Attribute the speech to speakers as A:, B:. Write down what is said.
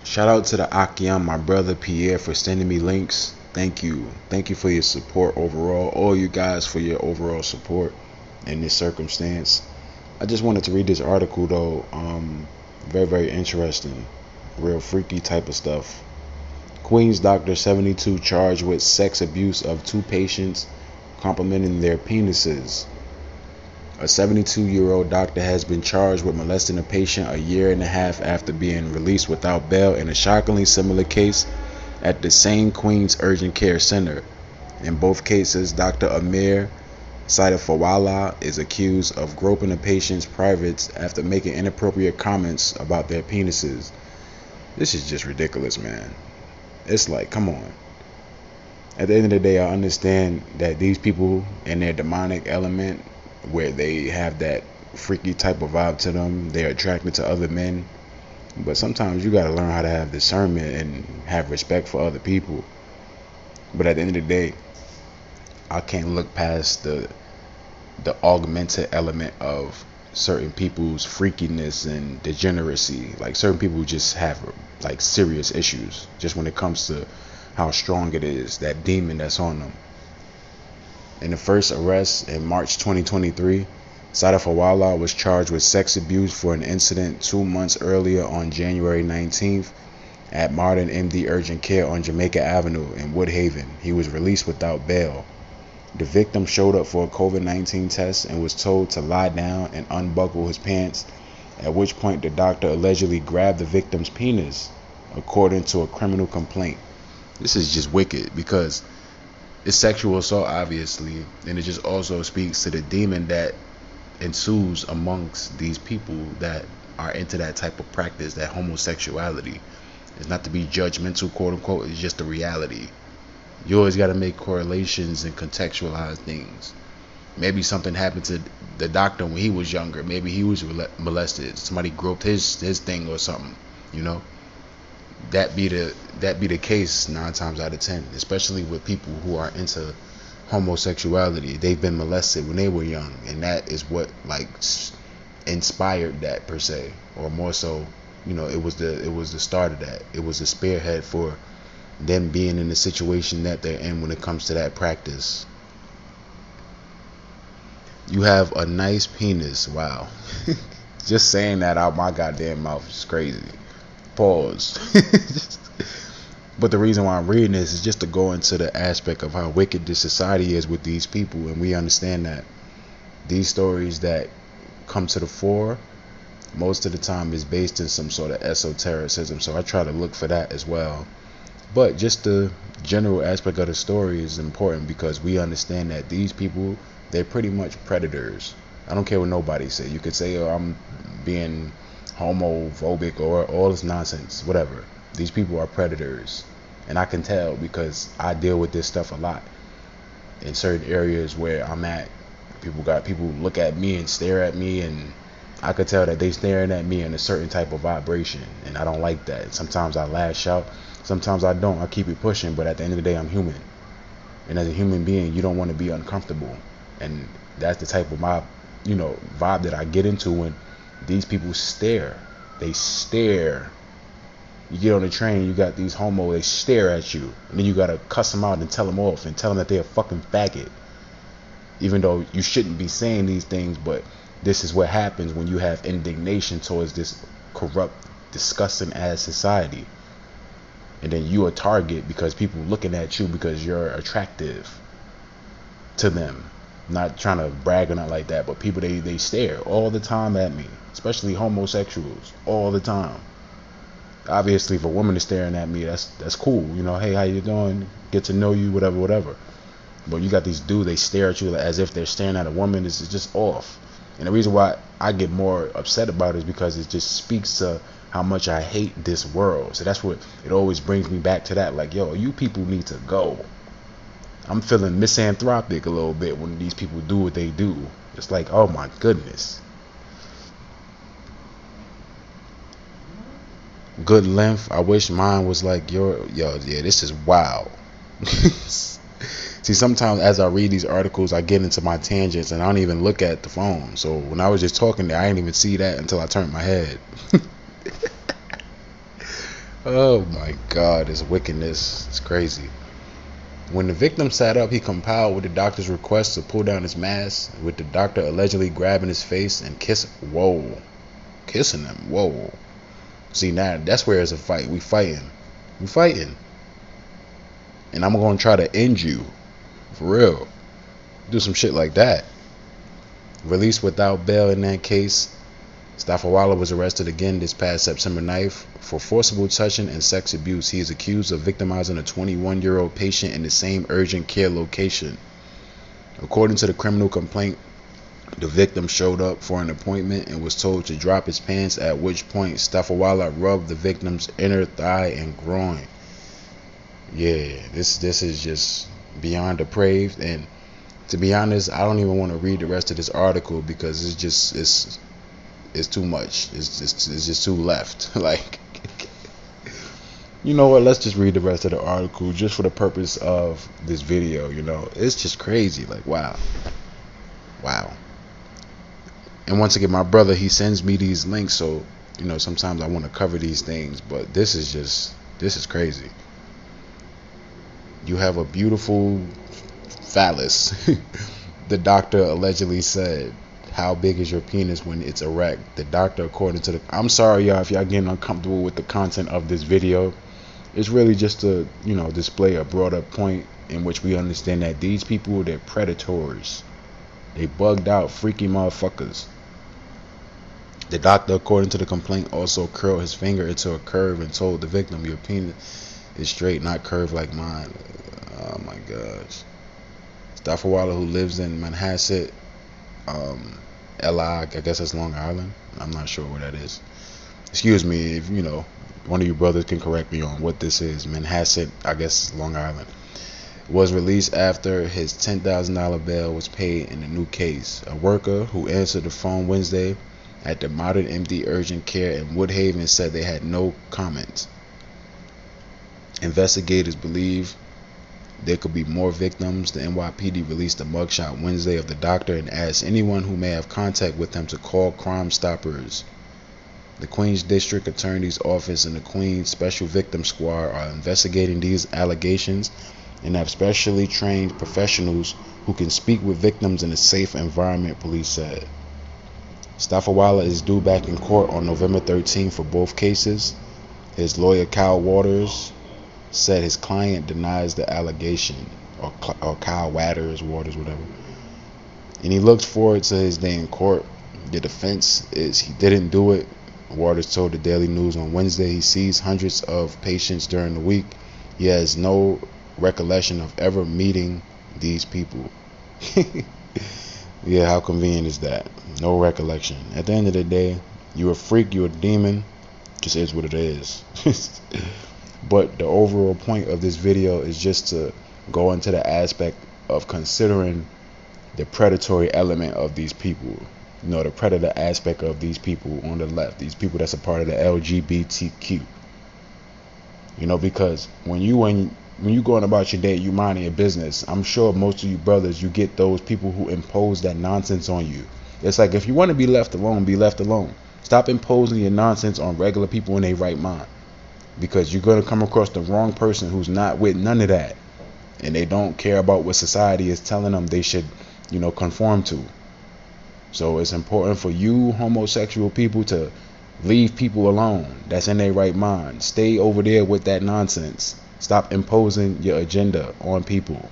A: Shout out to the Akiam, my brother Pierre, for sending me links. Thank you. Thank you for your support overall. All you guys for your overall support in this circumstance. I just wanted to read this article though. Very, very interesting. Real freaky type of stuff. Queens doctor 72 charged with sex abuse of two patients complimenting their penises. A 72-year-old doctor has been charged with molesting a patient a year and a half after being released without bail in a shockingly similar case at the same Queens Urgent Care Center. In both cases, Dr. Amir Saidafawala is accused of groping a patient's privates after making inappropriate comments about their penises. This is just ridiculous, man. It's like, come on. At the end of the day, I understand that these people in their demonic element, where they have that freaky type of vibe to them, they're attracted to other men. But sometimes you gotta learn how to have discernment and have respect for other people. But at the end of the day, I can't look past the augmented element of certain people's freakiness and degeneracy. Like certain people just have like serious issues just when it comes to how strong it is, that demon that's on them. In the first arrest in March 2023, Sadafawala was charged with sex abuse for an incident 2 months earlier on January 19th at Martin MD Urgent Care on Jamaica Avenue in Woodhaven. He was released without bail. The victim showed up for a COVID-19 test and was told to lie down and unbuckle his pants, at which point the doctor allegedly grabbed the victim's penis, according to a criminal complaint. This is just wicked because it's sexual assault, obviously, and it just also speaks to the demon that ensues amongst these people that are into that type of practice, that homosexuality. It's not to be judgmental, quote unquote, it's just the reality. You always got to make correlations and contextualize things. Maybe something happened to the doctor when he was younger. Maybe he was molested. Somebody groped his thing or something, you know. That be the case 9 times out of 10, especially with people who are into homosexuality. They've been molested when they were young, and that is what like inspired that per se, or more so, you know, it was the start of that. It was the spearhead for them being in the situation that they're in when it comes to that practice. You have a nice penis. Wow. Just saying that out my goddamn mouth is crazy. Pause. But the reason why I'm reading this is just to go into the aspect of how wicked this society is with these people, and we understand that these stories that come to the fore most of the time is based in some sort of esotericism, so I try to look for that as well. But just the general aspect of the story is important because we understand that these people, they're pretty much predators. I don't care what nobody say. You could say, oh, I'm being homophobic or all this nonsense, whatever. These people are predators, and I can tell because I deal with this stuff a lot in certain areas where I'm at. People look at me and stare at me, and I could tell that they staring at me in a certain type of vibration, and I don't like that. Sometimes I lash out, sometimes I don't. I keep it pushing, but at the end of the day, I'm human, and as a human being, you don't want to be uncomfortable, and that's the type of vibe that I get into when these people stare. They stare. You get on the train, you got these homos, they stare at you, and then you gotta cuss them out and tell them off and tell them that they're a fucking faggot, even though you shouldn't be saying these things. But this is what happens when you have indignation towards this corrupt, disgusting ass society, and then you a target because people looking at you because you're attractive to them. Not trying to brag or not like that, but people, they stare all the time at me, especially homosexuals, all the time. Obviously, if a woman is staring at me, that's cool, you know. Hey, how you doing? Get to know you, whatever. But you got these dudes, they stare at you as if they're staring at a woman. This is just off. And the reason why I get more upset about it is because it just speaks to how much I hate this world. So that's what it always brings me back to, that like, yo, you people need to go. I'm feeling misanthropic a little bit when these people do what they do. It's like, oh my goodness. Good length. I wish mine was like your. Yo, yeah, this is wild. See, sometimes as I read these articles, I get into my tangents and I don't even look at the phone. So when I was just talking there, I didn't even see that until I turned my head. Oh my God, this wickedness. It's crazy. When the victim sat up, he complied with the doctor's request to pull down his mask, with the doctor allegedly grabbing his face and kissing. Whoa. Kissing him. Whoa. See, now that's where it's a fight. We fighting. We fighting. And I'm going to try to end you. For real. Do some shit like that. Released without bail in that case. Stafawala was arrested again this past September 9th for forcible touching and sex abuse. He is accused of victimizing a 21-year-old patient in the same urgent care location. According to the criminal complaint, the victim showed up for an appointment and was told to drop his pants, at which point Stafawala rubbed the victim's inner thigh and groin. Yeah, this is just beyond depraved, and to be honest, I don't even want to read the rest of this article because it's too much. It's just too left. Like, you know what? Let's just read the rest of the article just for the purpose of this video. You know, it's just crazy. Like, wow. And once again, my brother, he sends me these links, so you know sometimes I want to cover these things, but this is crazy. You have a beautiful phallus. The doctor allegedly said, "How big is your penis when it's erect?" The doctor, according to the... I'm sorry, y'all, if y'all getting uncomfortable with the content of this video. It's really just to, you know, display a broader point in which we understand that these people, they're predators. They bugged out, freaky motherfuckers. The doctor, according to the complaint, also curled his finger into a curve and told the victim, "Your penis is straight, not curved like mine." Oh my gosh. Stafawala, who lives in Manhasset, LI, I guess that's Long Island. I'm not sure where that is. Excuse me if, you know, one of you brothers can correct me on what this is. Manhasset, I guess Long Island. Was released after his $10,000 bail was paid in a new case. A worker who answered the phone Wednesday at the Modern MD Urgent Care in Woodhaven said they had no comment. Investigators believe there could be more victims. The NYPD released a mugshot Wednesday of the doctor and asked anyone who may have contact with him to call Crime Stoppers. The Queens District Attorney's Office and the Queens Special Victim Squad are investigating these allegations and have specially trained professionals who can speak with victims in a safe environment, police said. Stafawala is due back in court on November 13 for both cases. His lawyer, Kyle Waters, said his client denies the allegation, or Kyle Waters, whatever. And he looks forward to his day in court. The defense is he didn't do it. Waters told the Daily News on Wednesday he sees hundreds of patients during the week. He has no recollection of ever meeting these people. Yeah, how convenient is that? No recollection. At the end of the day, you a freak, you a demon. Just is what it is. But the overall point of this video is just to go into the aspect of considering the predatory element of these people. You know, the predator aspect of these people on the left, these people that's a part of the LGBTQ. You know, because when you going about your day, you minding your business, I'm sure most of you brothers, you get those people who impose that nonsense on you. It's like, if you want to be left alone, be left alone. Stop imposing your nonsense on regular people in their right mind, because you're going to come across the wrong person who's not with none of that, and they don't care about what society is telling them they should, you know, conform to. So it's important for you homosexual people to leave people alone that's in their right mind. Stay over there with that nonsense. Stop imposing your agenda on people.